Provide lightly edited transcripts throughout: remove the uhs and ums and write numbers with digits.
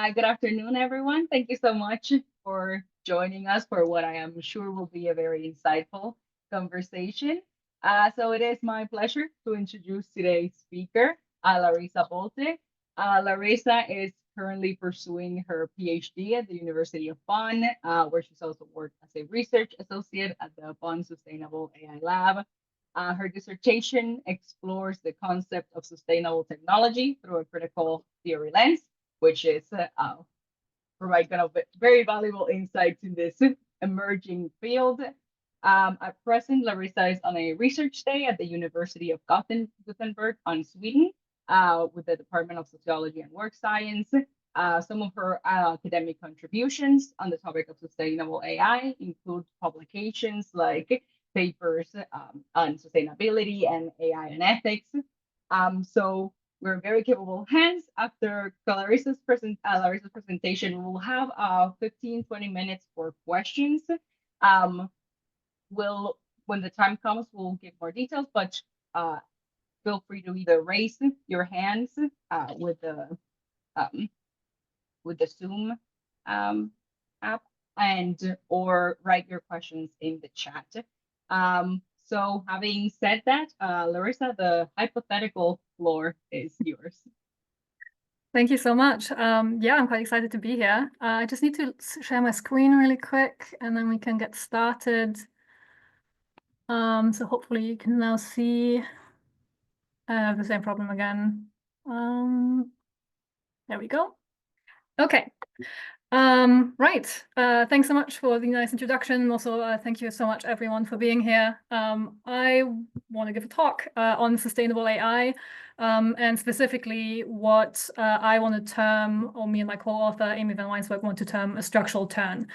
Good afternoon, everyone. Thank you so much for joining us for what I am sure will be a very insightful conversation. So it is my pleasure to introduce today's speaker, Larissa Bolte. Larissa is currently pursuing her PhD at the University of Bonn, where she's also worked as a research associate at the Bonn Sustainable AI Lab. Her dissertation explores the concept of sustainable technology through a critical theory lens, which is provide kind of very valuable insights in this emerging field. At present, Larissa is on a research stay at the University of Gothenburg on Sweden with the Department of Sociology and Work Science. Some of her academic contributions on the topic of sustainable AI include publications like papers on sustainability and AI and ethics. So we're in very capable hands. After Larissa's presentation, we will have 15-20 minutes for questions. We'll, when the time comes, we'll give more details, but feel free to either raise your hands with the Zoom app and or write your questions in the chat. So having said that, Larissa, the hypothetical floor is yours. Thank you so much. Yeah, I'm quite excited to be here. I just need to share my screen really quick and then we can get started. So hopefully you can now see. I have the same problem again. There we go. Okay. Right. Thanks so much for the nice introduction. And also, thank you so much, everyone, for being here. I want to give a talk on sustainable AI, and specifically what I want to term, or me and my co-author, Amy van Weinsberg, want to term a structural turn.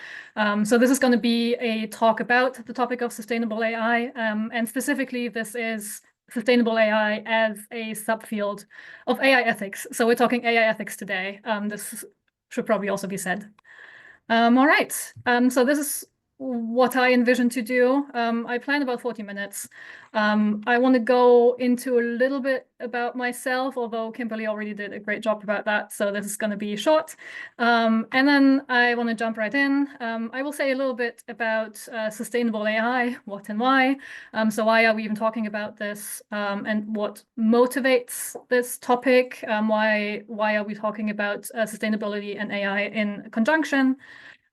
So this is going to be a talk about the topic of sustainable AI, and specifically, this is sustainable AI as a subfield of AI ethics. So we're talking AI ethics today. This should probably also be said. All right, so this is what I envision to do. I plan about 40 minutes. I want to go into a little bit about myself, although Kimberly already did a great job about that, so this is going to be short. And then I want to jump right in. I will say a little bit about sustainable AI, what and why. So why are we even talking about this, and what motivates this topic? Why are we talking about sustainability and AI in conjunction?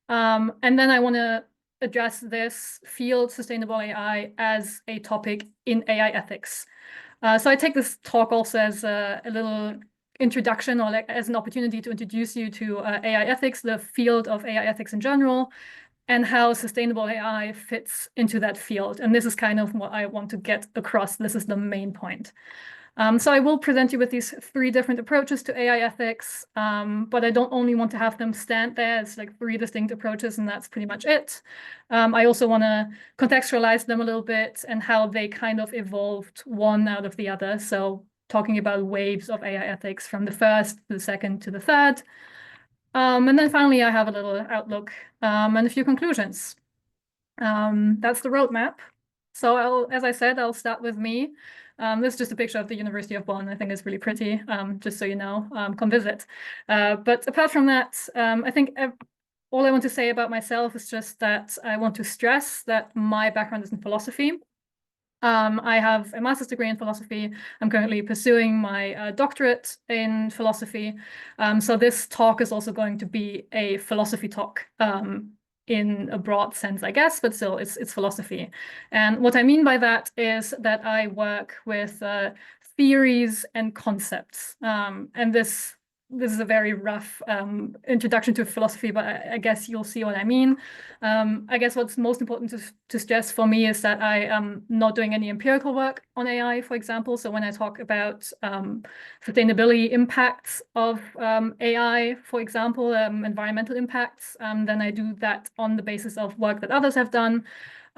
And then I want to address this field, sustainable AI, as a topic in AI ethics. So I take this talk also as a little introduction, or like as an opportunity to introduce you to AI ethics, the field of AI ethics in general, and how sustainable AI fits into that field. And this is kind of what I want to get across. This is the main point. So I will present you with these 3 different approaches to AI ethics, but I don't only want to have them stand there as like 3 distinct approaches, and that's pretty much it. I also want to contextualize them a little bit and how they kind of evolved one out of the other. So talking about waves of AI ethics from the first to the second to the third. And then finally, I have a little outlook and a few conclusions. That's the roadmap. So as I said, I'll start with me. This is just a picture of the University of Bonn. I think it's really pretty, just so you know, come visit. But apart from that, I think all I want to say about myself is just that I want to stress that my background is in philosophy. I have a master's degree in philosophy. I'm currently pursuing my doctorate in philosophy. So this talk is also going to be a philosophy talk. In a broad sense, I guess, but still it's philosophy. And what I mean by that is that I work with theories and concepts. And this is a very rough introduction to philosophy, but I guess you'll see what I mean. I guess what's most important to stress for me is that I am not doing any empirical work on AI, for example. So when I talk about sustainability impacts of AI, for example, environmental impacts, then I do that on the basis of work that others have done.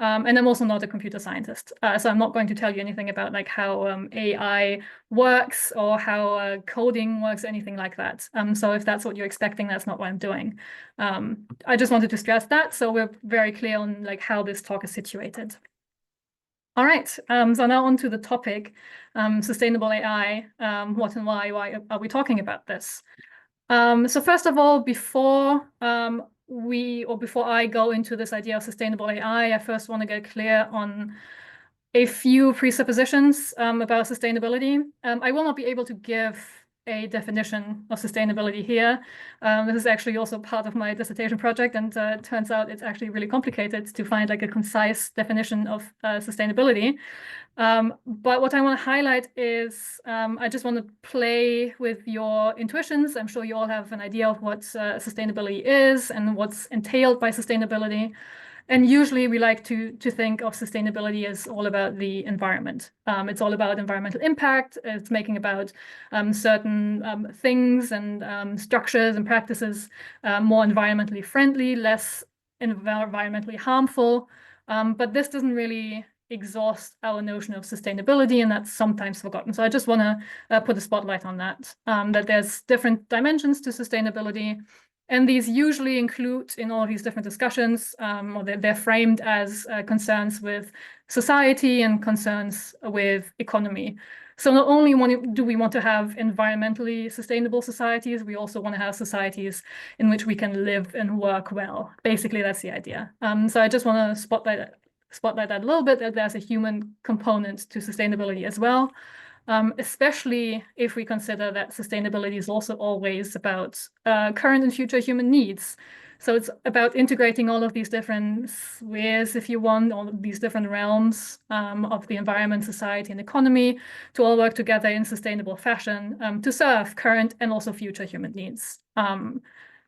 And I'm also not a computer scientist, so I'm not going to tell you anything about like how AI works or how coding works, anything like that. So if that's what you're expecting, that's not what I'm doing. I just wanted to stress that, so we're very clear on like how this talk is situated. All right, so now on to the topic, sustainable AI. What and why are we talking about this? So first of all, before before I go into this idea of sustainable AI, I first want to get clear on a few presuppositions about sustainability. I will not be able to give a definition of sustainability here. This is actually also part of my dissertation project, and it turns out it's actually really complicated to find like a concise definition of sustainability. But what I want to highlight is I just want to play with your intuitions. I'm sure you all have an idea of what sustainability is and what's entailed by sustainability. And usually we like to think of sustainability as all about the environment. It's all about environmental impact. It's making about certain things and structures and practices more environmentally friendly, less environmentally harmful. But this doesn't really exhaust our notion of sustainability, and that's sometimes forgotten. So I just want to put a spotlight on that, that there's different dimensions to sustainability. And these usually include, in all these different discussions, or they're framed as concerns with society and concerns with economy. So not only do we want to have environmentally sustainable societies, we also want to have societies in which we can live and work well. Basically, that's the idea. So I just want to spotlight that a little bit, that there's a human component to sustainability as well. Especially if we consider that sustainability is also always about current and future human needs. So it's about integrating all of these different spheres, if you want, all of these different realms of the environment, society, and economy to all work together in sustainable fashion to serve current and also future human needs.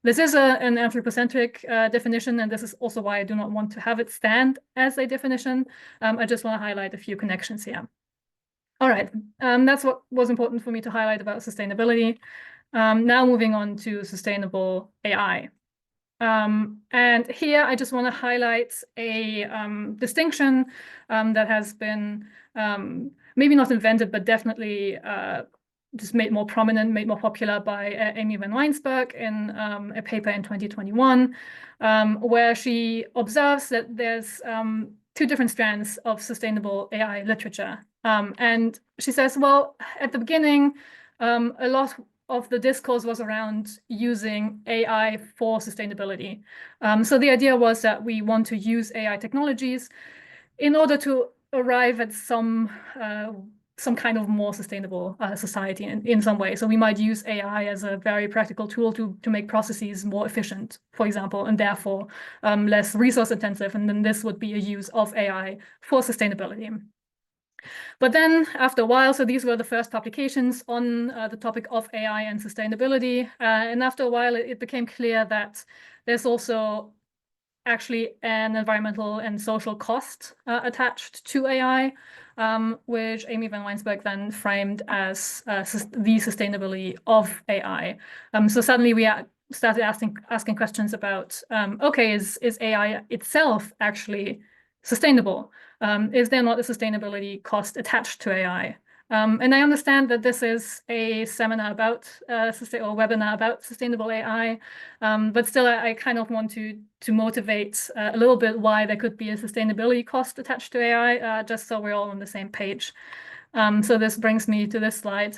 This is an anthropocentric definition, and this is also why I do not want to have it stand as a definition. I just want to highlight a few connections here. All right, that's what was important for me to highlight about sustainability. Now moving on to sustainable AI. And here I just want to highlight a distinction that has been maybe not invented, but definitely just made more prominent, made more popular by Amy van Weinsberg in a paper in 2021, where she observes that there's two different strands of sustainable AI literature. And she says, well, at the beginning, a lot of the discourse was around using AI for sustainability. So the idea was that we want to use AI technologies in order to arrive at some kind of more sustainable society in some way. So we might use AI as a very practical tool to make processes more efficient, for example, and therefore less resource intensive. And then this would be a use of AI for sustainability. But then after a while, so these were the first publications on the topic of AI and sustainability. And after a while, it became clear that there's also actually an environmental and social cost attached to AI, which Amy van Weinsberg then framed as the sustainability of AI. So suddenly we started asking questions about, okay, is AI itself actually sustainable? Is there not a sustainability cost attached to AI? And I understand that this is a seminar about or webinar about sustainable AI, but still I kind of want to motivate a little bit why there could be a sustainability cost attached to AI, just so we're all on the same page. So this brings me to this slide.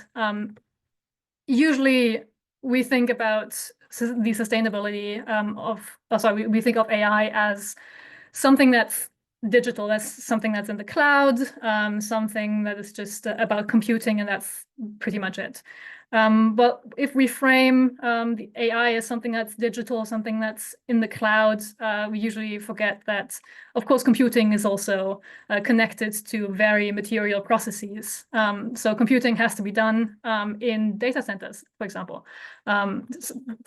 Usually we think about the sustainability we think of AI as something that's digital, that's something that's in the cloud, something that is just about computing, and that's pretty much it. But if we frame the AI as something that's digital, something that's in the cloud, we usually forget that, of course, computing is also connected to very material processes. So computing has to be done in data centers, for example.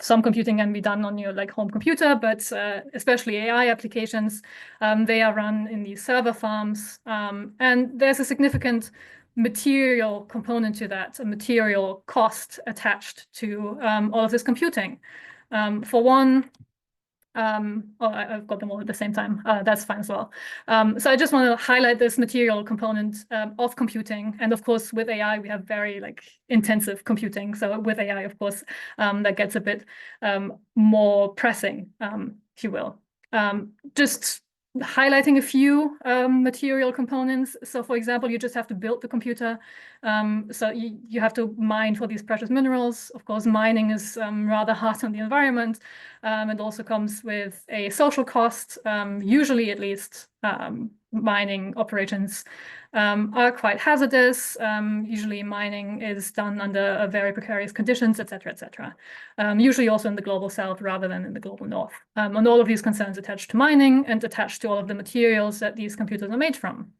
Some computing can be done on your home computer, but especially AI applications, they are run in these server farms. And there's a significant material component to that, a material cost attached to all of this computing. For one, I've got them all at the same time. That's fine as well. So I just want to highlight this material component of computing. And of course, with AI, we have very intensive computing. So with AI, of course, that gets a bit more pressing, if you will. Just highlighting a few material components. So for example, you just have to build the computer. So you have to mine for these precious minerals. Of course, mining is rather hard on the environment. It also comes with a social cost, usually at least. Mining operations are quite hazardous. Usually mining is done under very precarious conditions, et cetera, usually also in the global south rather than in the global north. And all of these concerns attached to mining and attached to all of the materials that these computers are made from.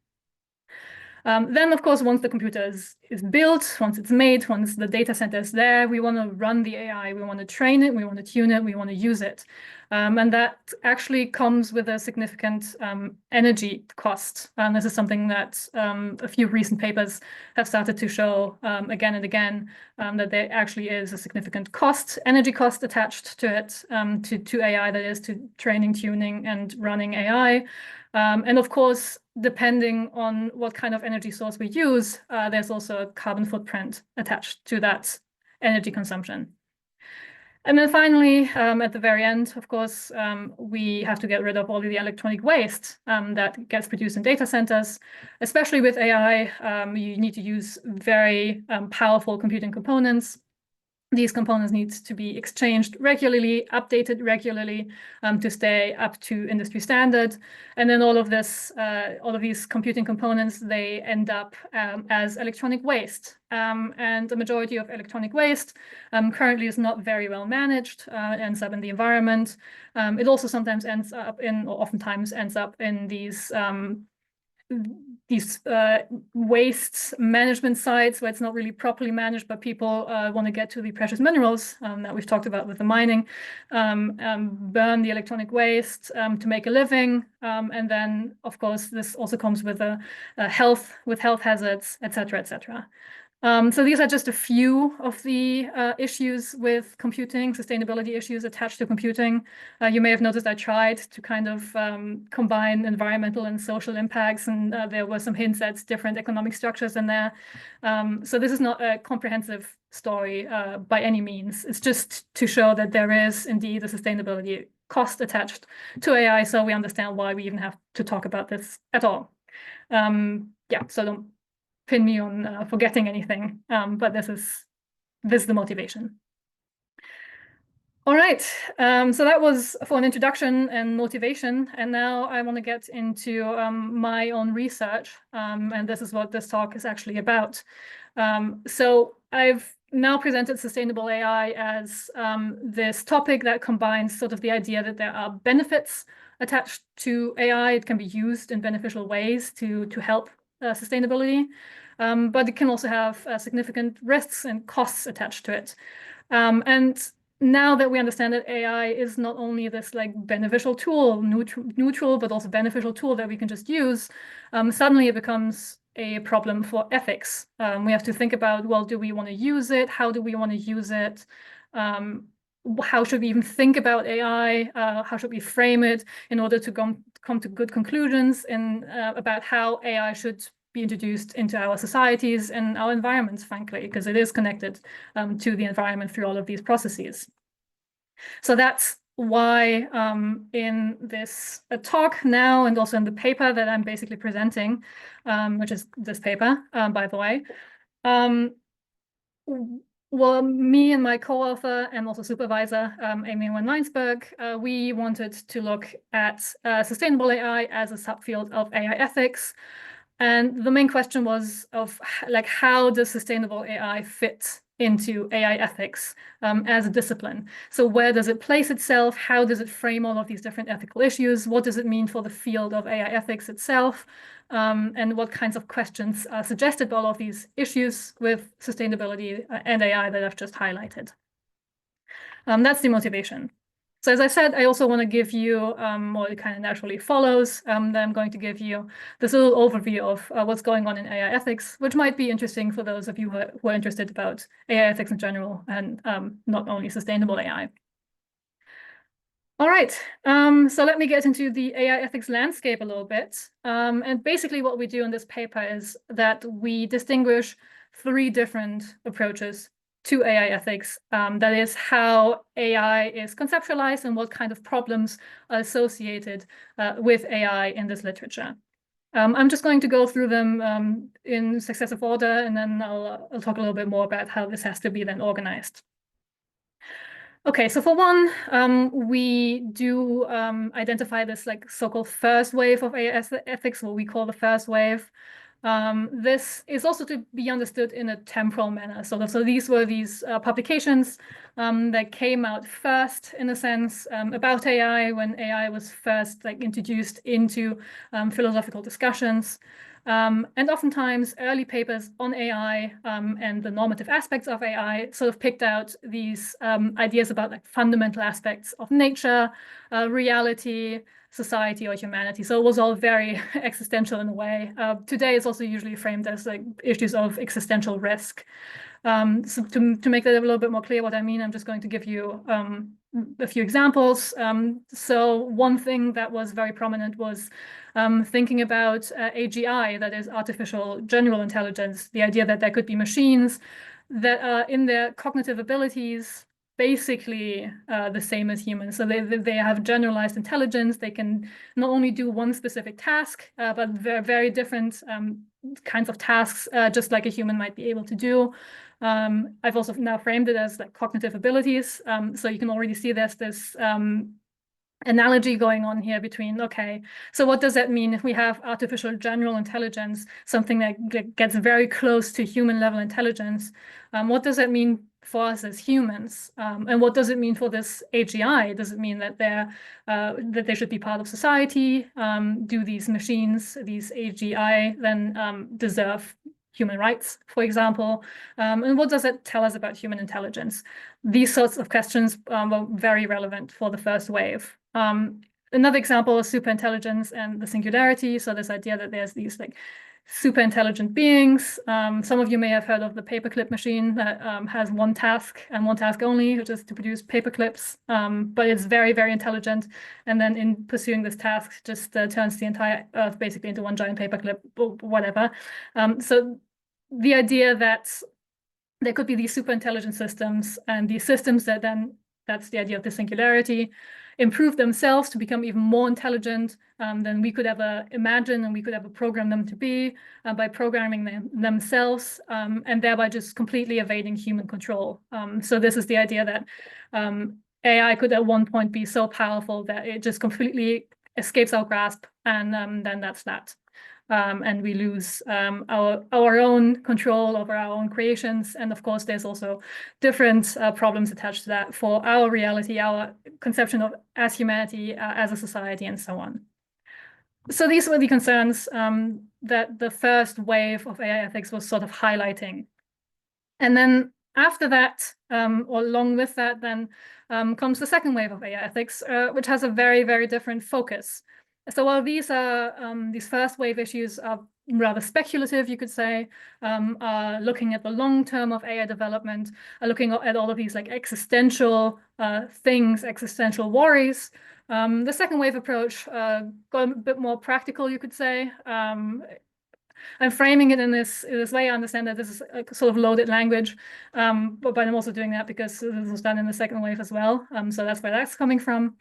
Then, of course, once the computer is built, once it's made, once the data center is there, we want to run the AI, we want to train it, we want to tune it, we want to use it. And that actually comes with a significant energy cost. This is something that a few recent papers have started to show again and again, that there actually is a significant cost, energy cost attached to it, to AI, that is, to training, tuning, and running AI. And of course, depending on what kind of energy source we use, there's also a carbon footprint attached to that energy consumption. And then finally, at the very end, of course, we have to get rid of all of the electronic waste that gets produced in data centers. Especially with AI, you need to use very powerful computing components. These components need to be exchanged regularly, updated regularly, to stay up to industry standard. And then all of these computing components, they end up as electronic waste. And the majority of electronic waste currently is not very well managed, ends up in the environment. It also sometimes ends up in, or oftentimes ends up in these waste management sites where it's not really properly managed, but people want to get to the precious minerals that we've talked about with the mining, burn the electronic waste to make a living. And then, of course, this also comes with health hazards, et cetera. So these are just a few of the issues with computing, sustainability issues attached to computing. You may have noticed I tried to kind of combine environmental and social impacts, and there were some hints at different economic structures in there. So this is not a comprehensive story by any means. It's just to show that there is indeed a sustainability cost attached to AI, so we understand why we even have to talk about this at all. Yeah, so don't pin me on forgetting anything, but this is the motivation. All right, so that was for an introduction and motivation, and now I want to get into my own research, and this is what this talk is actually about. So I've now presented sustainable AI as this topic that combines sort of the idea that there are benefits attached to AI. It can be used in beneficial ways to help sustainability, but it can also have significant risks and costs attached to it. And now that we understand that AI is not only this like beneficial tool, neutral, but also beneficial tool that we can just use, suddenly it becomes a problem for ethics. We have to think about, well, do we want to use it? How do we want to use it? How should we even think about AI? How should we frame it in order to come to good conclusions about how AI should be introduced into our societies and our environments, frankly, because it is connected to the environment through all of these processes. So that's why in this talk now, and also in the paper that I'm basically presenting, which is this paper, by the way, well, me and my co-author and also supervisor, Amy Weinsberg, we wanted to look at sustainable AI as a subfield of AI ethics. And the main question was of like, how does sustainable AI fit into AI ethics as a discipline? So where does it place itself? How does it frame all of these different ethical issues? What does it mean for the field of AI ethics itself? And what kinds of questions are suggested by all of these issues with sustainability and AI that I've just highlighted? That's the motivation. So as I said, I also want to give you, or it kind of naturally follows, that I'm going to give you this little overview of what's going on in AI ethics, which might be interesting for those of you who are interested about AI ethics in general and not only sustainable AI. All right, so let me get into the AI ethics landscape a little bit. And basically what we do in this paper is that we distinguish three different approaches to AI ethics. That is how AI is conceptualized and what kind of problems are associated with AI in this literature. I'm just going to go through them in successive order, and then I'll talk a little bit more about how this has to be then organized. Okay, so for one, we do identify this like so-called first wave of AI ethics, what we call the first wave. This is also to be understood in a temporal manner. So these were these publications that came out first, in a sense, about AI when AI was first like introduced into philosophical discussions. And oftentimes early papers on AI and the normative aspects of AI sort of picked out these ideas about like fundamental aspects of nature, reality, society, or humanity. So it was all very existential in a way. Today it's also usually framed as like issues of existential risk. So to make that a little bit more clear what I mean, I'm just going to give you a few examples. So one thing that was very prominent was thinking about AGI, that is artificial general intelligence, the idea that there could be machines that are in their cognitive abilities basically the same as humans. So they have generalized intelligence. They can not only do one specific task, but very different kinds of tasks, just like a human might be able to do. I've also now framed it as like cognitive abilities. So you can already see there's this analogy going on here between, okay, so what does that mean if we have artificial general intelligence, something that gets very close to human level intelligence? What does that mean for us as humans? And what does it mean for this AGI? Does it mean that they should be part of society? Do these machines, these AGI, then deserve human rights, for example? And what does it tell us about human intelligence? These sorts of questions were very relevant for the first wave. Another example is superintelligence and the singularity. So this idea that there's these like super intelligent beings. Some of you may have heard of the paperclip machine that has one task and one task only, which is to produce paperclips. But it's very, very intelligent. And then in pursuing this task, just turns the entire Earth basically into one giant paperclip or whatever. So the idea that there could be these super intelligent systems, and these systems that then, that's the idea of the singularity, improve themselves to become even more intelligent than we could ever imagine and we could ever program them to be by programming themselves and thereby just completely evading human control. So this is the idea that AI could at one point be so powerful that it just completely escapes our grasp, and then that's that. And we lose our own control over our own creations. And of course, there's also different problems attached to that for our reality, our conception of as humanity, as a society, and so on. So these were the concerns that the first wave of AI ethics was sort of highlighting. And then after that, or along with that, then comes the second wave of AI ethics, which has a very, very different focus. So while these first wave issues are rather speculative, you could say, are looking at the long term of AI development, are looking at all of these like existential things, existential worries. The second wave approach got a bit more practical, you could say. I'm framing it in this way. I understand that this is a sort of loaded language, but I'm also doing that because this was done in the second wave as well. So that's where that's coming from.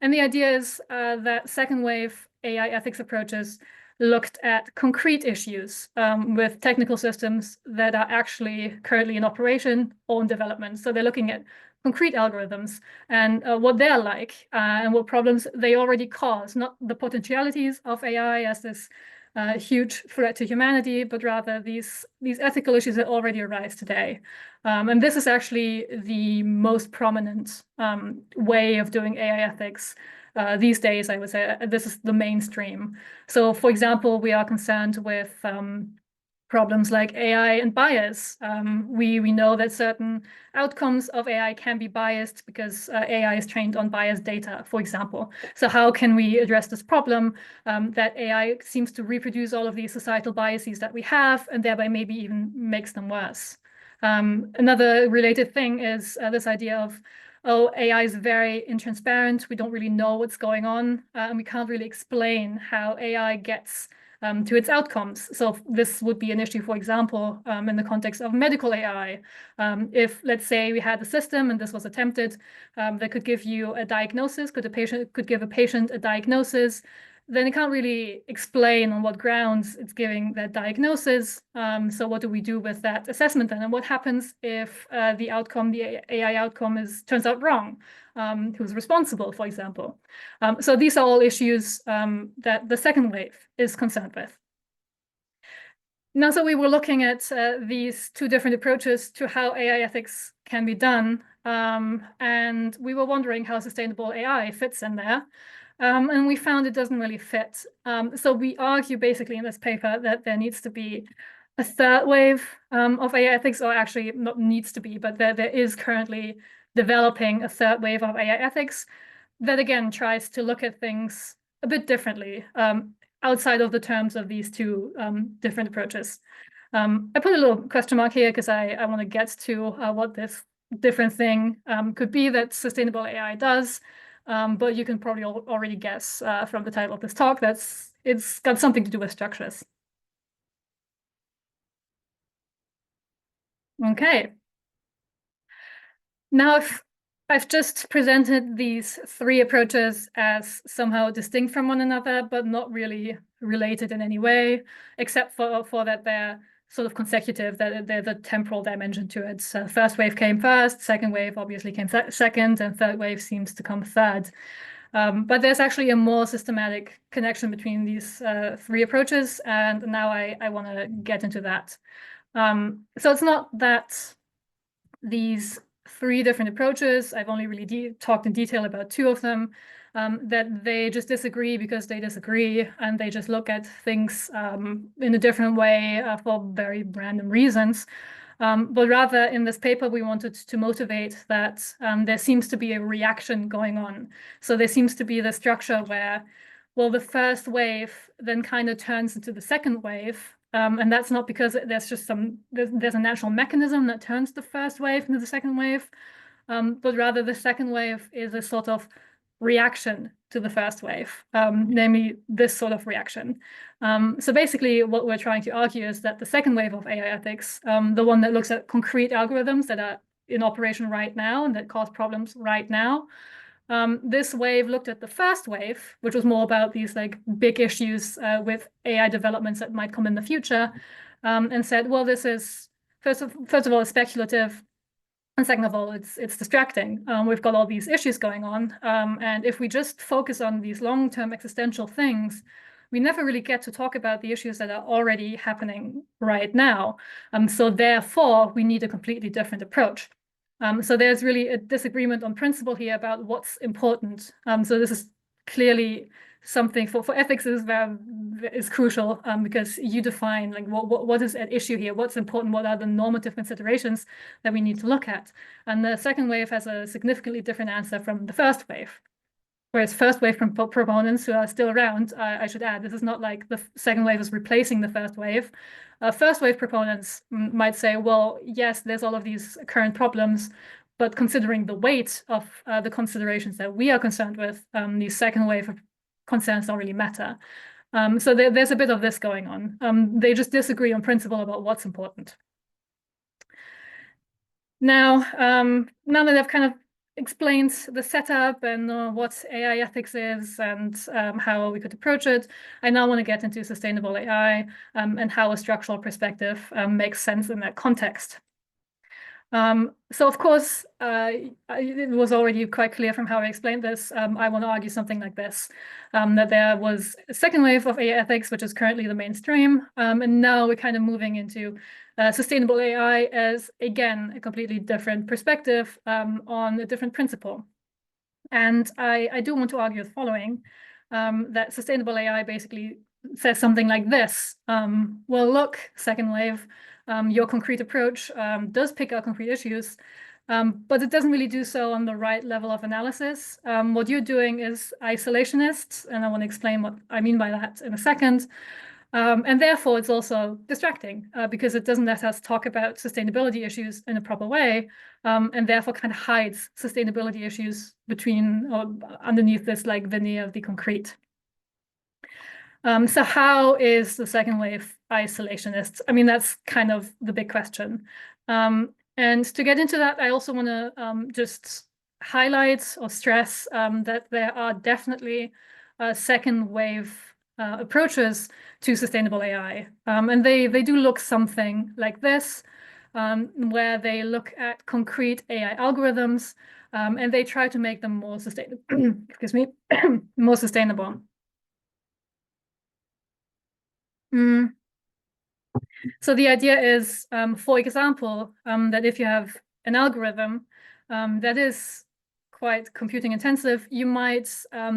And the idea is that second wave AI ethics approaches looked at concrete issues with technical systems that are actually currently in operation or in development. So they're looking at concrete algorithms and what they're like and what problems they already cause, not the potentialities of AI as this huge threat to humanity, but rather these ethical issues that already arise today. And this is actually the most prominent way of doing AI ethics these days, I would say. This is the mainstream. So, for example, we are concerned with problems like AI and bias. We know that certain outcomes of AI can be biased because AI is trained on biased data, for example. So how can we address this problem that AI seems to reproduce all of these societal biases that we have and thereby maybe even makes them worse? Another related thing is this idea of, oh, AI is very intransparent. We don't really know what's going on, and we can't really explain how AI gets to its outcomes. So this would be an issue, for example, in the context of medical AI. If, let's say, we had a system and this was attempted that could give you a diagnosis, could give a patient a diagnosis, then it can't really explain on what grounds it's giving that diagnosis. So what do we do with that assessment then? And what happens if the AI outcome turns out wrong? Who's responsible, for example? So these are all issues that the second wave is concerned with. Now, so we were looking at these two different approaches to how AI ethics can be done. And we were wondering how sustainable AI fits in there. And we found it doesn't really fit. So we argue basically in this paper that there needs to be a third wave of AI ethics, or actually not needs to be, but there is currently developing a third wave of AI ethics that again tries to look at things a bit differently outside of the terms of these two different approaches. I put a little question mark here because I want to get to what this different thing could be that sustainable AI does. But you can probably already guess from the title of this talk that it's got something to do with structures. Okay. Now, if I've just presented these three approaches as somehow distinct from one another, but not really related in any way, except for that they're sort of consecutive, that there's a temporal dimension to it. So first wave came first, second wave obviously came second, and third wave seems to come third. But there's actually a more systematic connection between these three approaches, and now I want to get into that. So it's not that these three different approaches, I've only really talked in detail about two of them, that they just disagree because they disagree, and they just look at things in a different way for very random reasons. But rather in this paper, we wanted to motivate that there seems to be a reaction going on. So there seems to be the structure where, well, the first wave then kind of turns into the second wave. And that's not because there's a natural mechanism that turns the first wave into the second wave, but rather the second wave is a sort of reaction to the first wave, namely this sort of reaction. So basically what we're trying to argue is that the second wave of AI ethics, the one that looks at concrete algorithms that are in operation right now and that cause problems right now, this wave looked at the first wave, which was more about these like big issues with AI developments that might come in the future, and said, well, this is first of all, it's speculative, and second of all, it's distracting. We've got all these issues going on, and if we just focus on these long-term existential things, we never really get to talk about the issues that are already happening right now. So therefore, we need a completely different approach. So there's really a disagreement on principle here about what's important. So this is clearly something for ethics is crucial because you define like what is at issue here, what's important, what are the normative considerations that we need to look at. And the second wave has a significantly different answer from the first wave. Whereas first wave proponents who are still around, I should add, this is not like the second wave is replacing the first wave. First wave proponents might say, well, yes, there's all of these current problems, but considering the weight of the considerations that we are concerned with, these second wave concerns don't really matter. So there's a bit of this going on. They just disagree on principle about what's important. Now that I've kind of explained the setup and what AI ethics is and how we could approach it, I now want to get into sustainable AI and how a structural perspective makes sense in that context. So of course, it was already quite clear from how I explained this. I want to argue something like this, that there was a second wave of AI ethics, which is currently the mainstream. And now we're kind of moving into sustainable AI as, again, a completely different perspective on a different principle. And I do want to argue the following, that sustainable AI basically says something like this. Well, look, second wave, your concrete approach does pick out concrete issues, but it doesn't really do so on the right level of analysis. What you're doing is isolationist, and I want to explain what I mean by that in a second. And therefore, it's also distracting because it doesn't let us talk about sustainability issues in a proper way, and therefore kind of hides sustainability issues between or underneath this like veneer of the concrete. So how is the second wave isolationist? I mean, that's kind of the big question. And to get into that, I also want to just highlight or stress that there are definitely second wave approaches to sustainable AI. And they do look something like this, where they look at concrete AI algorithms and they try to make them more sustainable, excuse me, more sustainable. Mm. So the idea is, for example, that if you have an algorithm that is quite computing intensive, you might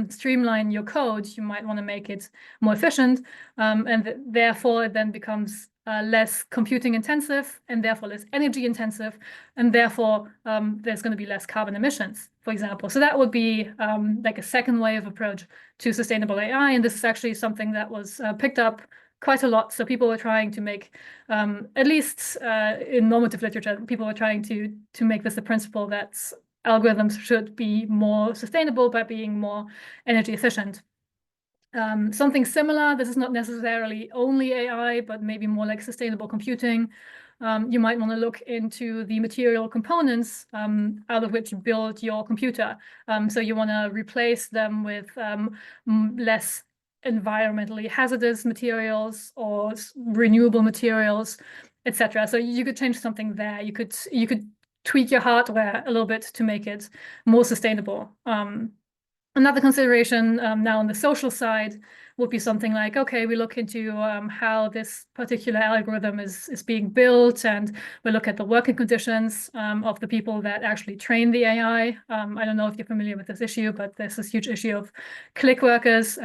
streamline your code. You might want to make it more efficient, and therefore it then becomes less computing intensive and therefore less energy intensive, and therefore there's going to be less carbon emissions, for example. So that would be like a second wave approach to sustainable AI, and this is actually something that was picked up quite a lot. So people were trying to make, at least in normative literature, people were trying to make this the principle that algorithms should be more sustainable by being more energy efficient. Something similar, this is not necessarily only AI, but maybe more like sustainable computing. You might want to look into the material components out of which you build your computer. So you want to replace them with less environmentally hazardous materials or renewable materials, etc. So you could change something there. You could tweak your hardware a little bit to make it more sustainable. Another consideration now on the social side would be something like, okay, we look into how this particular algorithm is being built, and we look at the working conditions of the people that actually train the AI. I don't know if you're familiar with this issue, but there's this huge issue of click workers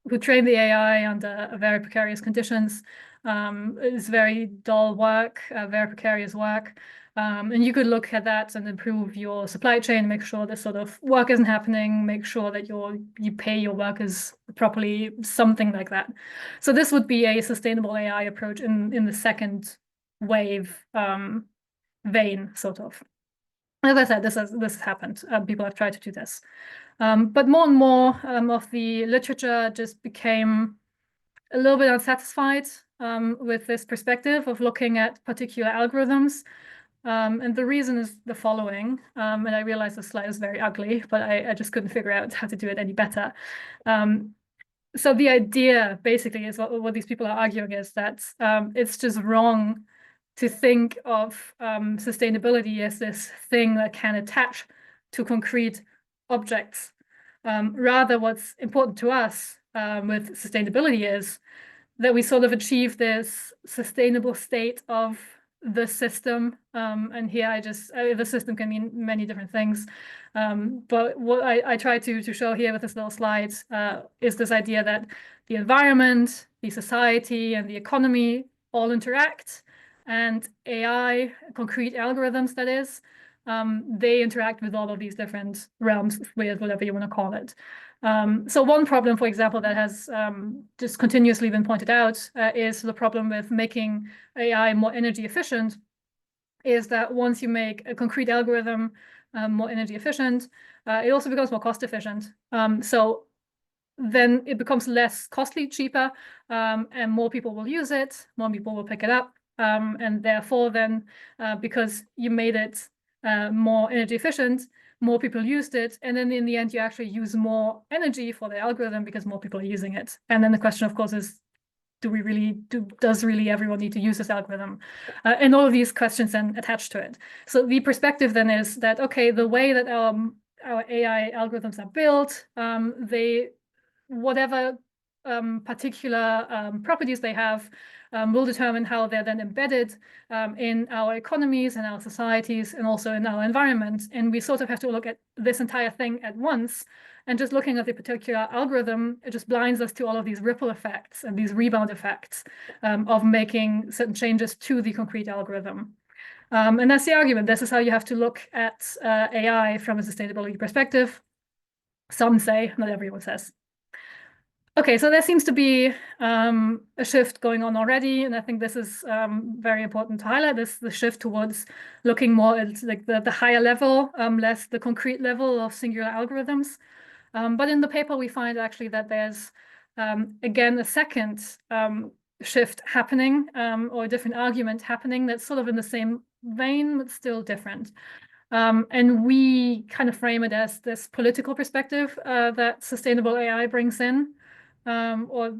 who train the AI under very precarious conditions. It's very dull work, very precarious work. And you could look at that and improve your supply chain, make sure this sort of work isn't happening, make sure that you pay your workers properly, something like that. So this would be a sustainable AI approach in the second wave vein, sort of. As I said, this has happened. People have tried to do this. But more and more of the literature just became a little bit unsatisfied with this perspective of looking at particular algorithms. And the reason is the following, and I realize the slide is very ugly, but I just couldn't figure out how to do it any better. So the idea basically is what these people are arguing is that it's just wrong to think of sustainability as this thing that can attach to concrete objects. Rather, what's important to us with sustainability is that we sort of achieve this sustainable state of the system. And here the system can mean many different things. But what I try to show here with this little slide is this idea that the environment, the society, and the economy all interact. And AI, concrete algorithms, that is, they interact with all of these different realms, with whatever you want to call it. So one problem, for example, that has just continuously been pointed out is the problem with making AI more energy efficient, is that once you make a concrete algorithm more energy efficient, it also becomes more cost efficient. So then it becomes less costly, cheaper, and more people will use it, more people will pick it up. And therefore then, because you made it more energy efficient, more people used it, and then in the end you actually use more energy for the algorithm because more people are using it. And then the question, of course, is does really everyone need to use this algorithm? And all of these questions then attached to it. So the perspective then is that, okay, the way that our AI algorithms are built, whatever particular properties they have will determine how they're then embedded in our economies and our societies and also in our environment. And we sort of have to look at this entire thing at once. And just looking at the particular algorithm, it just blinds us to all of these ripple effects and these rebound effects of making certain changes to the concrete algorithm. And that's the argument. This is how you have to look at AI from a sustainability perspective. Some say, not everyone says. Okay, so there seems to be a shift going on already, and I think this is very important to highlight, the shift towards looking more at like the higher level, less the concrete level of singular algorithms. But in the paper, we find actually that there's again, a second shift happening, or a different argument happening that's sort of in the same vein, but still different. And we kind of frame it as this political perspective that sustainable AI brings in, or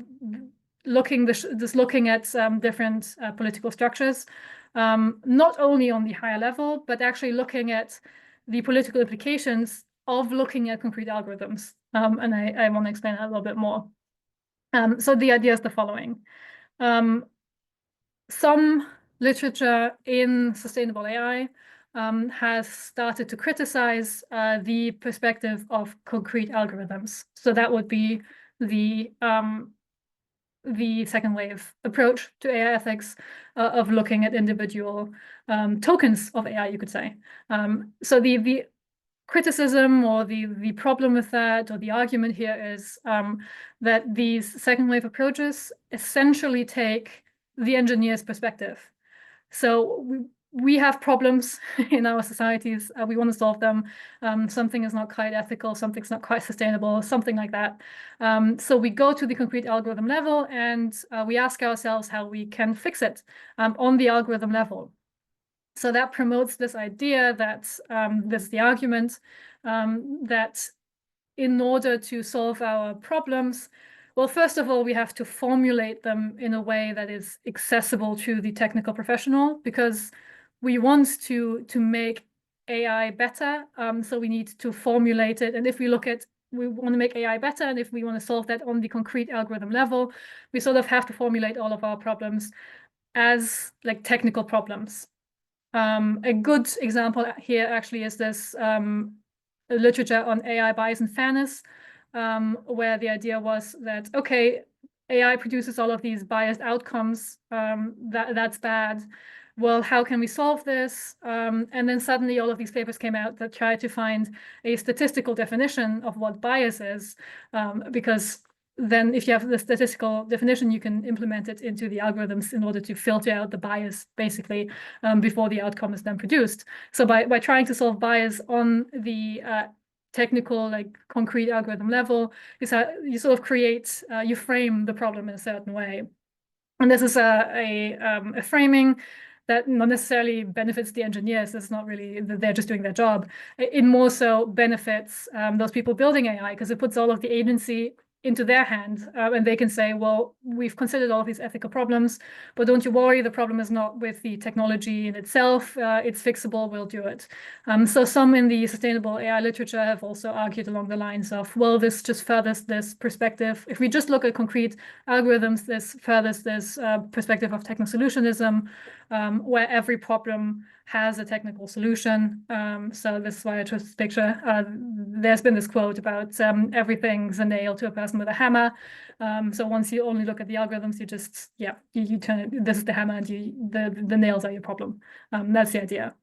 looking at different political structures, not only on the higher level, but actually looking at the political implications of looking at concrete algorithms. And I want to explain that a little bit more. So the idea is the following. Some literature in sustainable AI has started to criticize the perspective of concrete algorithms. So that would be the second wave approach to AI ethics of looking at individual tokens of AI, you could say. So the criticism or the problem with that, or the argument here is that these second wave approaches essentially take the engineer's perspective. So we have problems in our societies. We want to solve them. Something is not quite ethical, something's not quite sustainable, something like that. So we go to the concrete algorithm level and we ask ourselves how we can fix it on the algorithm level. So that promotes this idea that this is the argument that in order to solve our problems, well, first of all, we have to formulate them in a way that is accessible to the technical professional, because we want to make AI better. So we need to formulate it. And if we want to make AI better, and if we want to solve that on the concrete algorithm level, we sort of have to formulate all of our problems as like technical problems. A good example here actually is this literature on AI bias and fairness, where the idea was that, okay, AI produces all of these biased outcomes, that's bad. Well, how can we solve this? And then suddenly all of these papers came out that tried to find a statistical definition of what bias is, because then if you have the statistical definition, you can implement it into the algorithms in order to filter out the bias, basically, before the outcome is then produced. So by trying to solve bias on the technical, like concrete algorithm level, you sort of create, you frame the problem in a certain way. And this is a framing that not necessarily benefits the engineers. It's not really, they're just doing their job. It more so benefits those people building AI, because it puts all of the agency into their hand, and they can say, well, we've considered all of these ethical problems, but don't you worry, the problem is not with the technology in itself, it's fixable, we'll do it. So some in the sustainable AI literature have also argued along the lines of, well, this just furthers this perspective. If we just look at concrete algorithms, this furthers this perspective of techno-solutionism, where every problem has a technical solution. So this is why I chose this picture. There's been this quote about everything's a nail to a person with a hammer. So once you only look at the algorithms, you just, you turn it, this is the hammer, and the nails are your problem. That's the idea.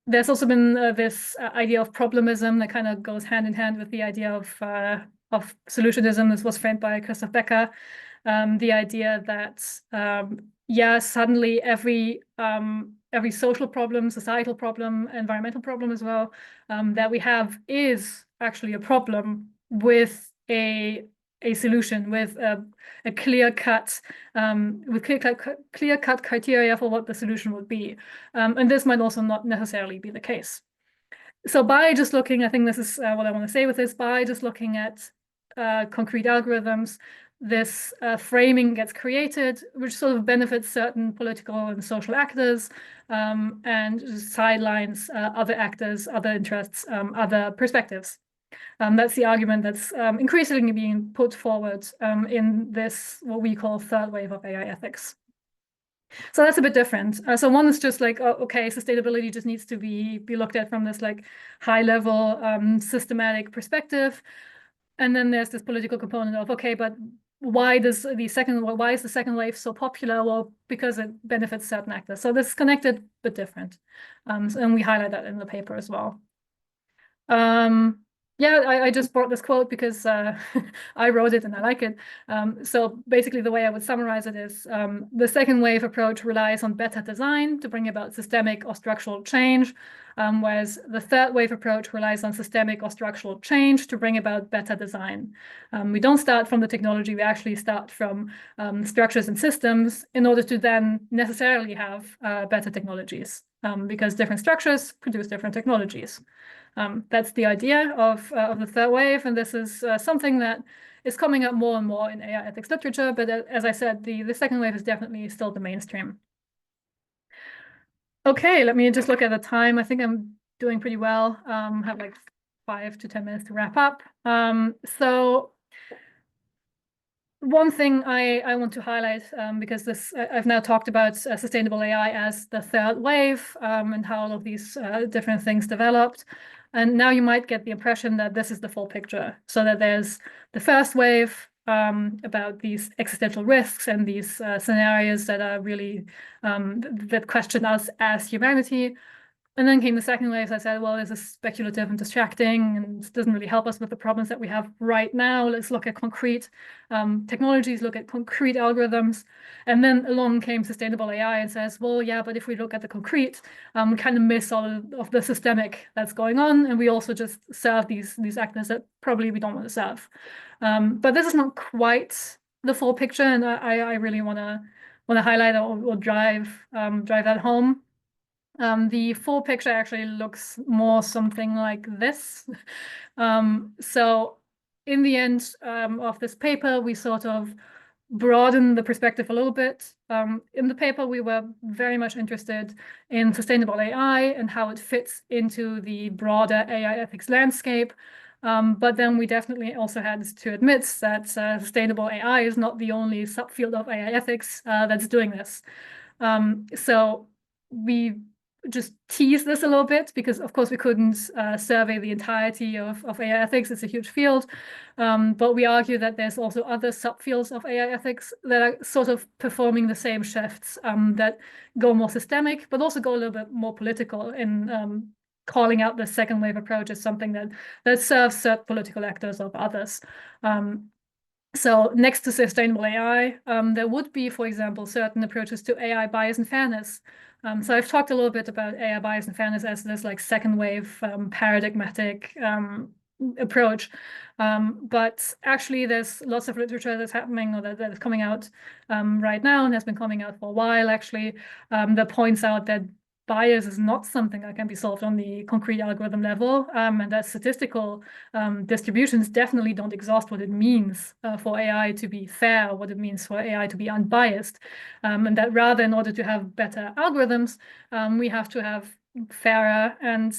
There's also been this idea of problemism that kind of goes hand in hand with the idea of solutionism. This was framed by Christoph Becker. The idea that suddenly every social problem, societal problem, environmental problem as well, that we have is actually a problem with a solution, with a clear-cut criteria for what the solution would be. And this might also not necessarily be the case. So by just looking, I think this is what I want to say with this, by just looking at concrete algorithms, this framing gets created, which sort of benefits certain political and social actors, and sidelines other actors, other interests, other perspectives. That's the argument that's increasingly being put forward in this, what we call third wave of AI ethics. So that's a bit different. So one is just like, oh, okay, sustainability just needs to be looked at from this like high level systematic perspective. And then there's this political component of, okay, but why is the second wave so popular? Well, because it benefits certain actors. So this is connected but different. And we highlight that in the paper as well. Yeah, I just brought this quote because I wrote it and I like it. So basically, the way I would summarize it is the second wave approach relies on better design to bring about systemic or structural change, whereas the third wave approach relies on systemic or structural change to bring about better design. We don't start from the technology, we actually start from structures and systems in order to then necessarily have better technologies, because different structures produce different technologies. That's the idea of the third wave, and this is something that is coming up more and more in AI ethics literature. But as I said, the second wave is definitely still the mainstream. Okay, let me just look at the time. I think I'm doing pretty well. Have like 5 to 10 minutes to wrap up. So one thing I want to highlight, because I've now talked about sustainable AI as the third wave, and how all of these different things developed. And now you might get the impression that this is the full picture. So that there's the first wave about these existential risks and these scenarios that are really that question us as humanity. And then came the second wave. So I said, well, this is speculative and distracting and doesn't really help us with the problems that we have right now. Let's look at concrete technologies, look at concrete algorithms. And then along came sustainable AI and says, well, yeah, but if we look at the concrete, we kind of miss all of the systemic that's going on. And we also just serve these actors that probably we don't want to serve. But this is not quite the full picture. And I really want to highlight or drive that home. The full picture actually looks more something like this. So in the end of this paper, we sort of broaden the perspective a little bit. In the paper, we were very much interested in sustainable AI and how it fits into the broader AI ethics landscape. But then we definitely also had to admit that sustainable AI is not the only subfield of AI ethics that's doing this. So we just tease this a little bit because, of course, we couldn't survey the entirety of AI ethics. It's a huge field. But we argue that there's also other subfields of AI ethics that are sort of performing the same shifts, that go more systemic, but also go a little bit more political in calling out the second wave approach as something that serves certain political actors of others. So next to sustainable AI, there would be, for example, certain approaches to AI bias and fairness. So I've talked a little bit about AI bias and fairness as this like second wave paradigmatic approach. But actually there's lots of literature that's happening or that is coming out right now and has been coming out for a while actually, that points out that bias is not something that can be solved on the concrete algorithm level, and that statistical distributions definitely don't exhaust what it means for AI to be fair, what it means for AI to be unbiased, and that rather, in order to have better algorithms, we have to have fairer and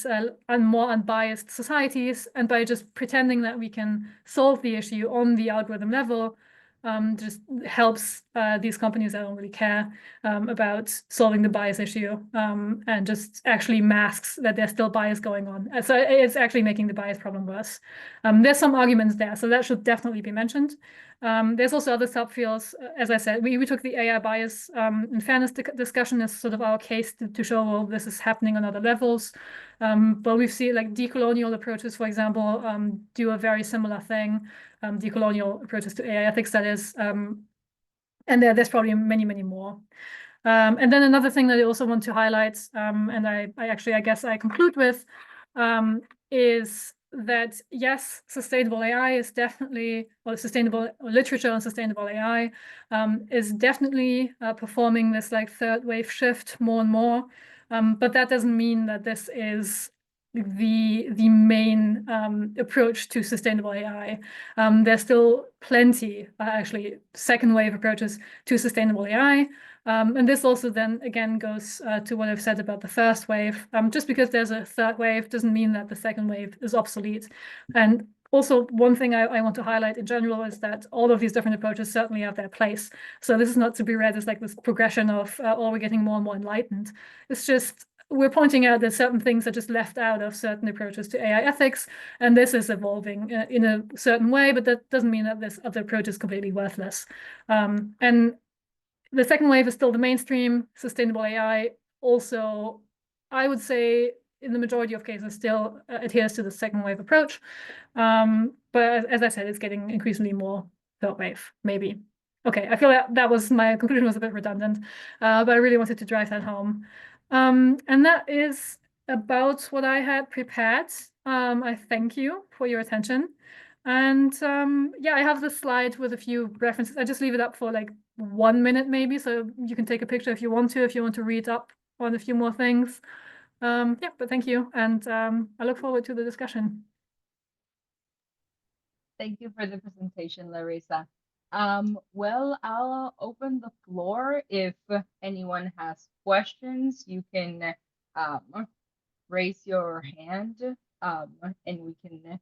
more unbiased societies. And by just pretending that we can solve the issue on the algorithm level, just helps these companies that don't really care about solving the bias issue, and just actually masks that there's still bias going on. So it's actually making the bias problem worse. There's some arguments there, so that should definitely be mentioned. There's also other subfields. As I said, we took the AI bias and fairness discussion as sort of our case to show, well, this is happening on other levels. But we've seen like decolonial approaches, for example, do a very similar thing. Decolonial approaches to AI ethics, that is, and there's probably many, many more. And then another thing that I also want to highlight, and I guess I conclude with, is that yes, sustainable AI is definitely, or sustainable literature on sustainable AI is definitely performing this like third wave shift more and more. But that doesn't mean that this is the main approach to sustainable AI. There's still plenty, actually, second wave approaches to sustainable AI. And this also then again goes to what I've said about the first wave. Just because there's a third wave doesn't mean that the second wave is obsolete. And also, one thing I want to highlight in general is that all of these different approaches certainly have their place. So this is not to be read as like this progression of, oh, we're getting more and more enlightened. It's just we're pointing out that certain things are just left out of certain approaches to AI ethics, and this is evolving in a certain way, but that doesn't mean that this other approach is completely worthless. And the second wave is still the mainstream. Sustainable AI also, I would say, in the majority of cases still adheres to the second wave approach. But as I said, it's getting increasingly more third wave, maybe. Okay, I feel that was my conclusion was a bit redundant, but I really wanted to drive that home. And that is about what I had prepared. I thank you for your attention. And yeah, I have the slide with a few references. I just leave it up for like 1 minute maybe, so you can take a picture if you want to read up on a few more things. Yeah, but thank you, and I look forward to the discussion. Thank you for the presentation, Larissa. Well, I'll open the floor. If anyone has questions, you can raise your hand and we can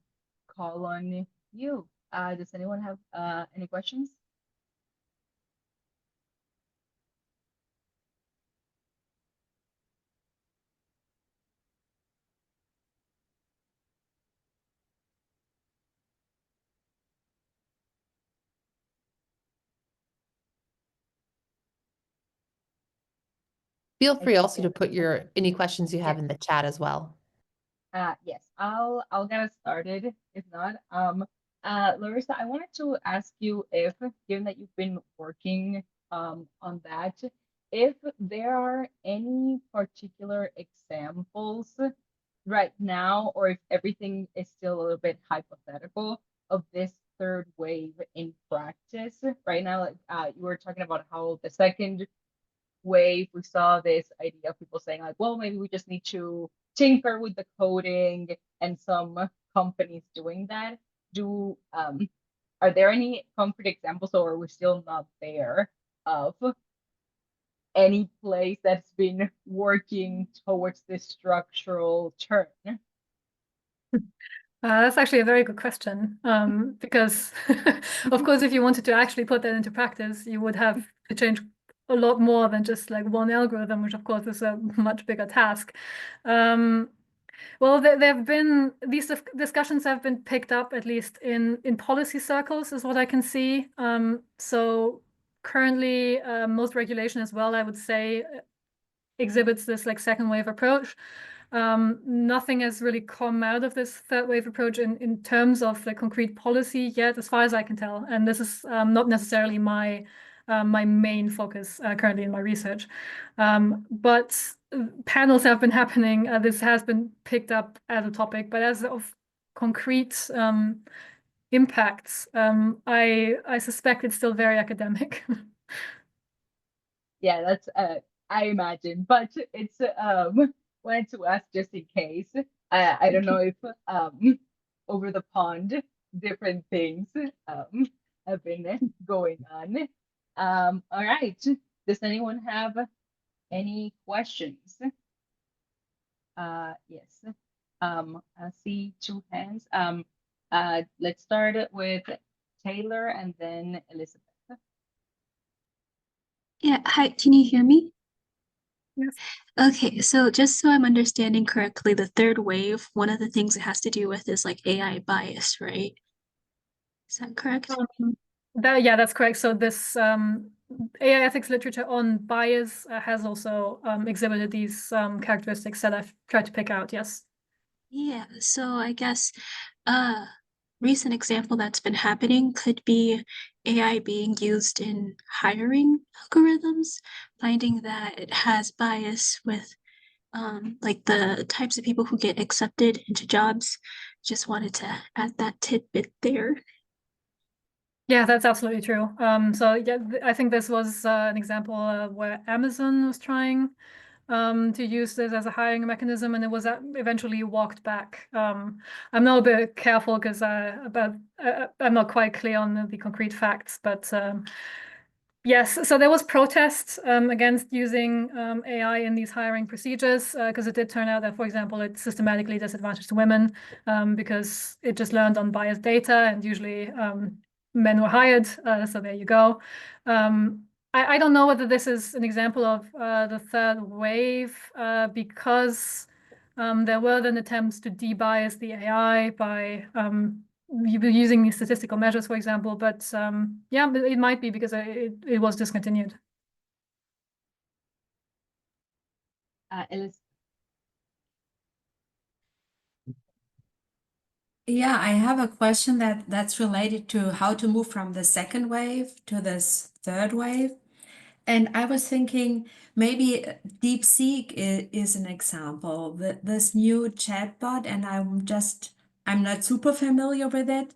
call on you. Does anyone have any questions? Feel I free think also to put any questions you have yes. in the chat as well. Yes, I'll get us started. If not, Larissa, I wanted to ask you if, given that you've been working on that, if there are any particular examples right now, or if everything is still a little bit hypothetical of this third wave in practice right now. Like you were talking about how the second wave, we saw this idea of people saying like, well, maybe we just need to tinker with the coding, and some companies doing that. Do are there any concrete examples, or are we still not there, of any place that's been working towards this structural turn? That's actually a very good question, because of course, if you wanted to actually put that into practice, you would have to change a lot more than just like one algorithm, which of course is a much bigger task. Well, there have been these discussions have been picked up at least in policy circles, is what I can see. So currently, most regulation as well, I would say, exhibits this like second wave approach. Nothing has really come out of this third wave approach in terms of the concrete policy yet, as far as I can tell. And this is not necessarily my main focus currently in my research. But panels have been happening. This has been picked up as a topic, but as of concrete impacts, I suspect it's still very academic. Yeah, that's I imagine, but it's wanted to ask just in case. I don't know if over the pond different things have been going on. All right. Does anyone have any questions? Yes. I see two hands. Let's start with Taylor and then Elizabeth. Yeah, hi, can you hear me? Yes. Okay, so just so I'm understanding correctly, the third wave, one of the things it has to do with is like AI bias, right? Is that correct? Yeah, that's correct. So this AI ethics literature on bias has also exhibited these characteristics that I've tried to pick out. Yes. Yeah, so I guess a recent example that's been happening could be AI being used in hiring algorithms, finding that it has bias with like the types of people who get accepted into jobs. Just wanted to add that tidbit there. Yeah, that's absolutely true. So yeah, I think this was an example where Amazon was trying to use this as a hiring mechanism, and it was eventually walked back. I'm now a bit careful because I'm not quite clear on the concrete facts, but yes, so there was protests against using AI in these hiring procedures because it did turn out that, for example, it systematically disadvantaged women because it just learned on biased data, and usually men were hired. So there you go. I don't know whether this is an example of the third wave because there were then attempts to de-bias the AI by using these statistical measures, for example, but yeah, it might be because it was discontinued. Elizabeth. Yeah, I have a question that's related to how to move from the second wave to this third wave. And I was thinking maybe DeepSeek is an example. This new chatbot, and I'm not super familiar with it.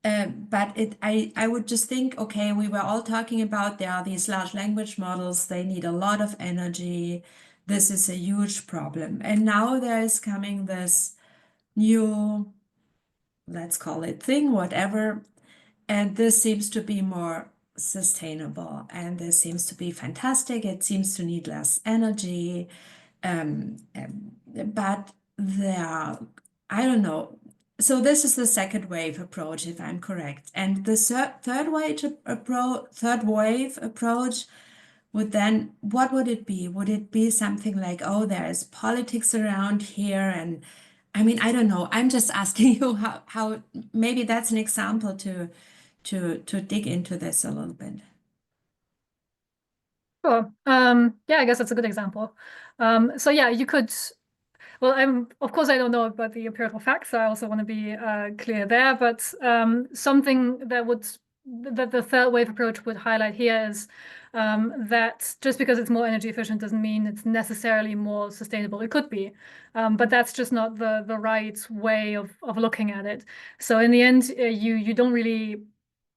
But I would just think, okay, we were all talking about there are these large language models, they need a lot of energy. This is a huge problem. And now there is coming this new, let's call it thing, whatever. And this seems to be more sustainable and this seems to be fantastic. It seems to need less energy. But I don't know. So this is the second wave approach, if I'm correct. And the third wave approach would then, what would it be? Would it be something like, oh, there is politics around here? And I mean, I don't know. I'm just asking you how maybe that's an example to dig into this a little bit. Sure. Yeah, I guess that's a good example. So yeah, you could. Well, of course I don't know about the empirical facts. So I also want to be clear there. But something that the third wave approach would highlight here is that just because it's more energy efficient doesn't mean it's necessarily more sustainable. It could be, but that's just not the right way of looking at it. So in the end, you don't really.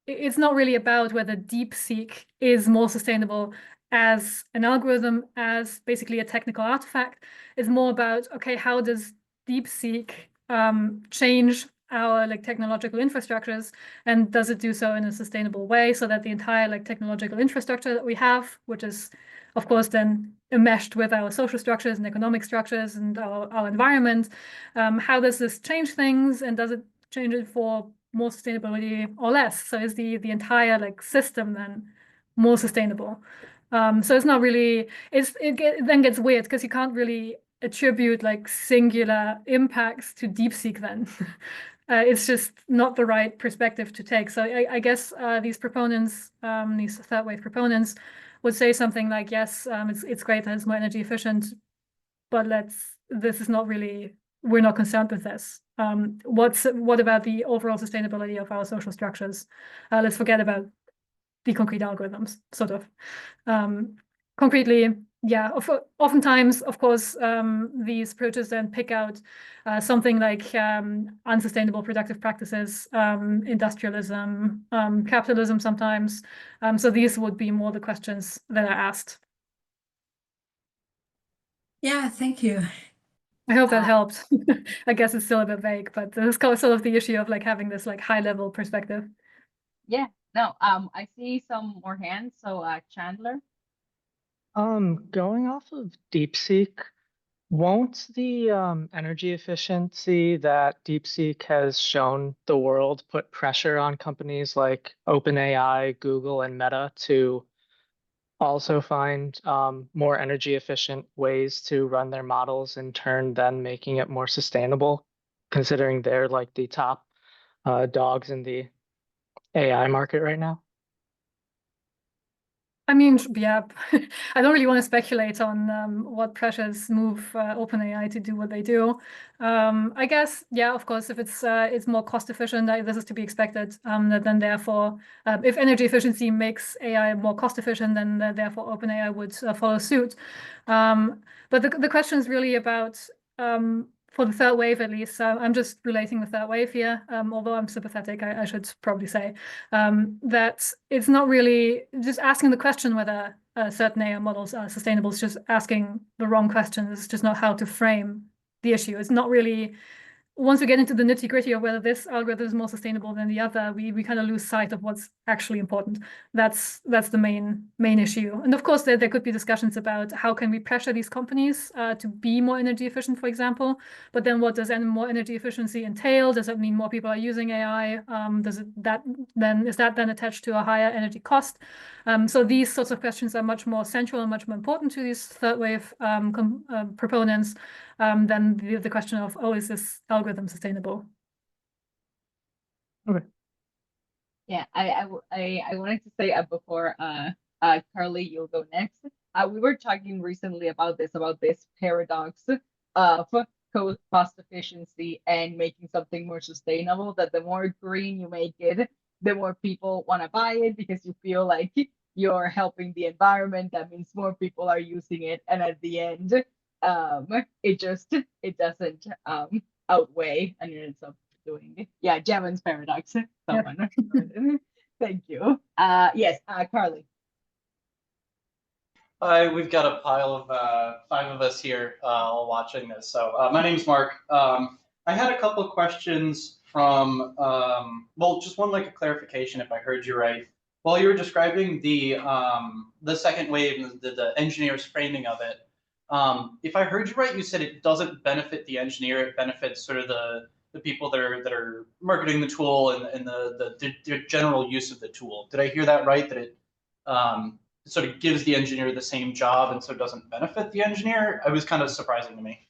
It's not really about whether DeepSeek is more sustainable as an algorithm, as basically a technical artifact. It's more about, okay, how does DeepSeek change our technological infrastructures, and does it do so in a sustainable way so that the entire technological infrastructure that we have, which is of course then enmeshed with our social structures and economic structures and our environment, how does this change things, and does it change it for more sustainability or less? So is the entire system then more sustainable? So it's not really, it then gets weird because you can't really attribute singular impacts to DeepSeek then. It's just not the right perspective to take. So I guess these proponents, these third wave proponents, would say something like, yes, it's great that it's more energy efficient, but this is not really, we're not concerned with this. What about the overall sustainability of our social structures? Let's forget about the concrete algorithms, sort of. Concretely, yeah, oftentimes, of course, these approaches then pick out something like unsustainable productive practices, industrialism, capitalism sometimes. So these would be more the questions that are asked. Yeah, thank you. I hope that helped. I guess it's still a bit vague, but this is sort of the issue of having this high level perspective. Yeah, no, I see some more hands. So Chandler. Going off of DeepSeek, won't the energy efficiency that DeepSeek has shown the world put pressure on companies like OpenAI, Google, and Meta to also find more energy efficient ways to run their models, in turn then making it more sustainable, considering they're the top dogs in the AI market right now? I mean, yeah, I don't really want to speculate on what pressures move OpenAI to do what they do. I guess, yeah, of course, if it's more cost efficient, this is to be expected. Then therefore, if energy efficiency makes AI more cost efficient, then therefore OpenAI would follow suit. But the question is really about for the third wave, at least, I'm just relating the third wave here, although I'm sympathetic, I should probably say, that it's not really just asking the question whether certain AI models are sustainable. It's just asking the wrong question. It's just not how to frame the issue. It's not really, once we get into the nitty gritty of whether this algorithm is more sustainable than the other, we kind of lose sight of what's actually important. That's the main issue. And of course, there could be discussions about how can we pressure these companies to be more energy efficient, for example. But then what does more energy efficiency entail? Does that mean more people are using AI? Is that then attached to a higher energy cost? So these sorts of questions are much more central and much more important to these third wave proponents than the question of, oh, is this algorithm sustainable? Okay. Yeah, I wanted to say before Carly, you'll go next. We were talking recently about this paradox of cost efficiency and making something more sustainable, that the more green you make it, the more people want to buy it because you feel like you're helping the environment. That means more people are using it. And at the end, it doesn't outweigh and it ends up doing it. Yeah, Jevons paradox. Someone. Thank you. Yes, Carly. Hi, we've got a pile of 5 of us here all watching this. So my name's Mark. I had a couple of questions from, well, just one like a clarification if I heard you right. While you were describing the second wave and the engineer's framing of it, if I heard you right, you said it doesn't benefit the engineer, it benefits sort of the people that are marketing the tool and the general use of the tool. Did I hear that right? That it sort of gives the engineer the same job and so doesn't benefit the engineer? It was kind of surprising to me.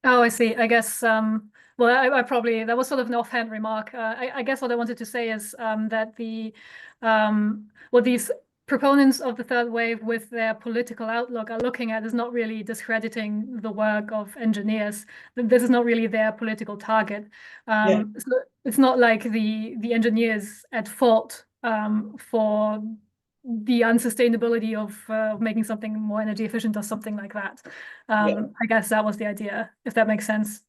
Oh, I see. I guess, well, I probably, that was sort of an offhand remark. I guess what I wanted to say is that what these proponents of the third wave with their political outlook are looking at is not really discrediting the work of engineers. This is not really their political target. So it's not like the engineers at fault for the unsustainability of making something more energy efficient or something like that. I guess that was the idea, if that makes sense.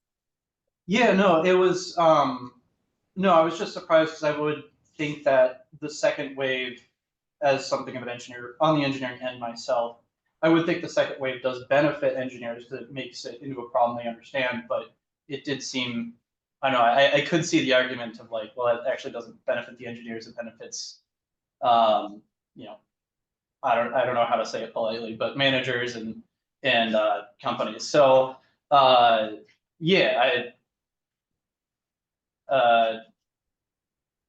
Yeah, no, it was, no, I was just surprised because I would think that the second wave, as something of an engineer on the engineering end myself, I would think the second wave does benefit engineers because it makes it into a problem they understand, but it did seem, I don't know, I could see the argument of like, well, it actually doesn't benefit the engineers, it benefits, you know, I don't know how to say it politely, but managers and companies. So yeah,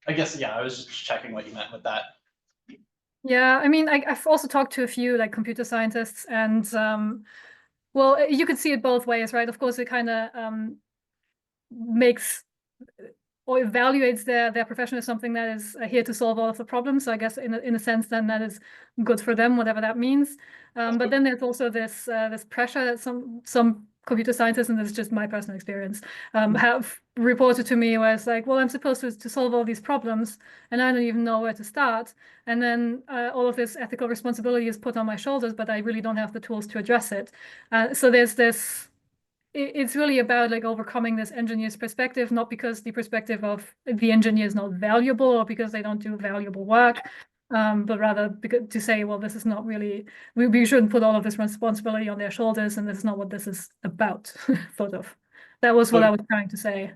I guess, yeah, I was just checking what you meant with that. Yeah, I mean, I've also talked to a few like computer scientists, and well, you could see it both ways, right? Of course, it kind of makes or evaluates their profession as something that is here to solve all of the problems. So I guess in a sense, then that is good for them, whatever that means. But then there's also this pressure that some computer scientists, and this is just my personal experience, have reported to me, where it's like, well, I'm supposed to solve all these problems, and I don't even know where to start. And then all of this ethical responsibility is put on my shoulders, but I really don't have the tools to address it. So there's this. It's really about like overcoming this engineer's perspective, not because the perspective of the engineer is not valuable or because they don't do valuable work, but rather because to say, well, this is not really, we shouldn't put all of this responsibility on their shoulders, and this is not what this is about, sort of. That was what I was trying to say.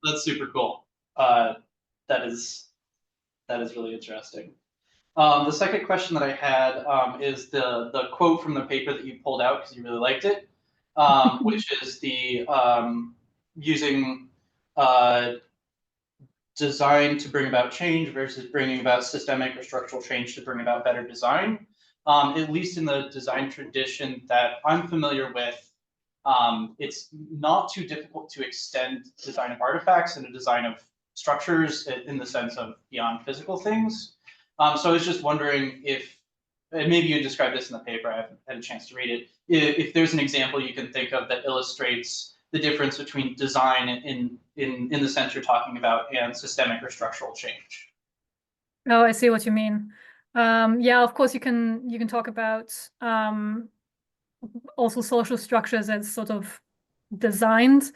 That's super cool. That is really interesting. The second question that I had is the quote from the paper that you pulled out because you really liked it, which is the using design to bring about change versus bringing about systemic or structural change to bring about better design. At least in the design tradition that I'm familiar with, it's not too difficult to extend design of artifacts and a design of structures in the sense of beyond physical things. So I was just wondering if, and maybe you described this in the paper, I haven't had a chance to read it, if there's an example you can think of that illustrates the difference between design in the sense you're talking about and systemic or structural change. Oh, I see what you mean. Yeah, of course you can talk about also social structures as sort of designed.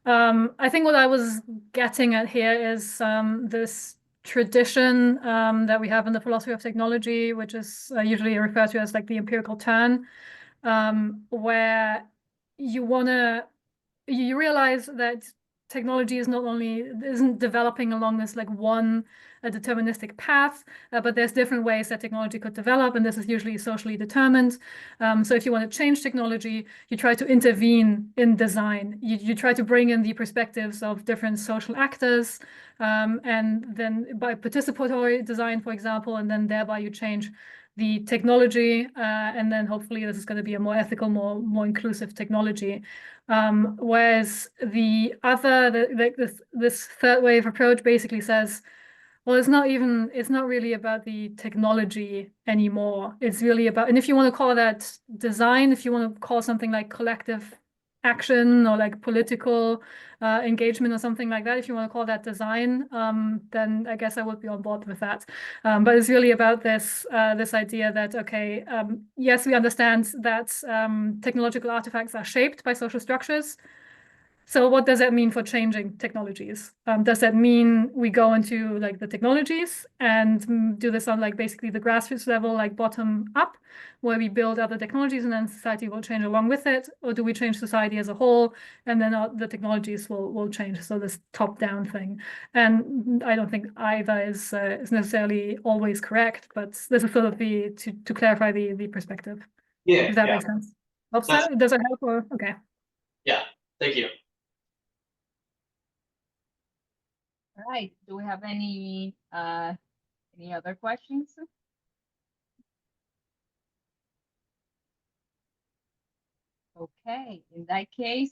I think what I was getting at here is this tradition that we have in the philosophy of technology, which is usually referred to as like the empirical turn, where you realize that technology isn't developing along this like one deterministic path, but there's different ways that technology could develop, and this is usually socially determined. So if you want to change technology, you try to intervene in design. You try to bring in the perspectives of different social actors, and then by participatory design, for example, and then thereby you change the technology, and then hopefully this is going to be a more ethical, more inclusive technology. Whereas the other, this third wave approach basically says, well, it's not really about the technology anymore. It's really about, and if you want to call that design, if you want to call something like collective action or like political engagement or something like that, if you want to call that design, then I guess I would be on board with that. But it's really about this this idea that, okay, yes, we understand that technological artifacts are shaped by social structures. So what does that mean for changing technologies? Does that mean we go into like the technologies and do this on like basically the grassroots level, like bottom up, where we build other technologies and then society will change along with it? Or do we change society as a whole and then the technologies will change? So this top down thing. And I don't think either is necessarily always correct, but this is sort of to clarify the perspective. Yeah, If that yeah, makes sense. Helps That's- that? Does it help or okay? yeah. Thank you. All right. Do we have any other questions? Okay. In that case,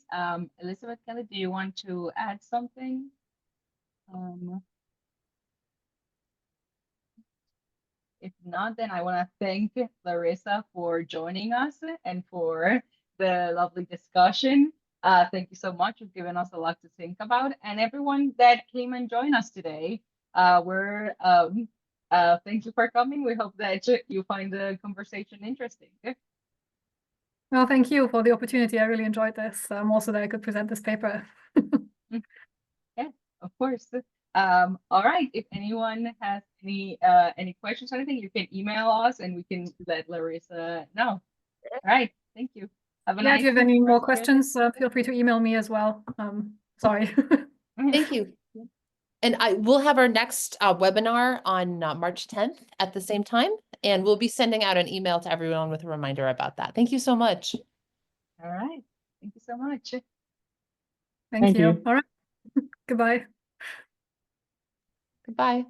Elizabeth Kelly, do you want to add something? If not, then I want to thank Larissa for joining us and for the lovely discussion. Thank you so much. You've given us a lot to think about. And everyone that came and joined us today, thank you for coming. We hope that you find the conversation interesting. Well, thank you for the opportunity. I really enjoyed this. Also that I could present this paper. Yeah, of course. All right. If anyone has any questions or anything, you can email us and we can let Larissa know. All right. Thank you. Have a Yeah, nice if you have any more rest of your day. questions, feel free to email me as well. Sorry. Thank you. And we'll have our next webinar on March 10th at the same time, and we'll be sending out an email to everyone with a reminder about that. Thank you so much. All right. Thank you so much. Thank you. you. All right. Goodbye. Goodbye.